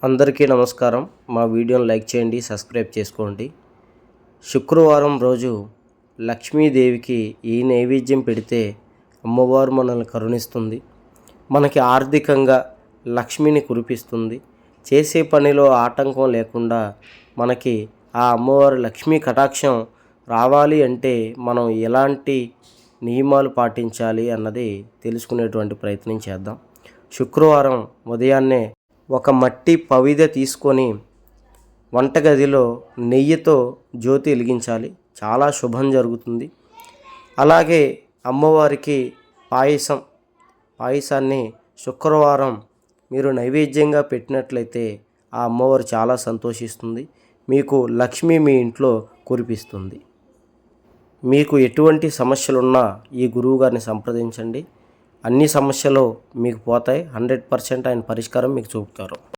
అందరికీ నమస్కారం. మా వీడియోని లైక్ చేయండి, సబ్స్క్రైబ్ చేసుకోండి. శుక్రవారం రోజు లక్ష్మీదేవికి ఈ నైవేద్యం పెడితే అమ్మవారు మనల్ని కరుణిస్తుంది, మనకి ఆర్థికంగా లక్ష్మిని కురిపిస్తుంది. చేసే పనిలో ఆటంకం లేకుండా మనకి ఆ అమ్మవారి లక్ష్మీ కటాక్షం రావాలి అంటే మనం ఎలాంటి నియమాలు పాటించాలి అన్నది తెలుసుకునేటువంటి ప్రయత్నం చేద్దాం. శుక్రవారం ఉదయాన్నే ఒక మట్టి పవిద తీసుకొని వంటగదిలో నెయ్యితో జ్యోతి వెలిగించాలి. చాలా శుభం జరుగుతుంది. అలాగే అమ్మవారికి పాయసాన్ని శుక్రవారం మీరు నైవేద్యంగా పెట్టినట్లయితే ఆ అమ్మవారు చాలా సంతోషిస్తుంది, మీకు లక్ష్మి మీ ఇంట్లో కురిపిస్తుంది. మీకు ఎటువంటి సమస్యలున్నా ఈ గురువుగారిని సంప్రదించండి. అన్ని సమస్యలు మీకు పోతాయి. 100% ఆయన పరిష్కారం మీకు చూపుతారు.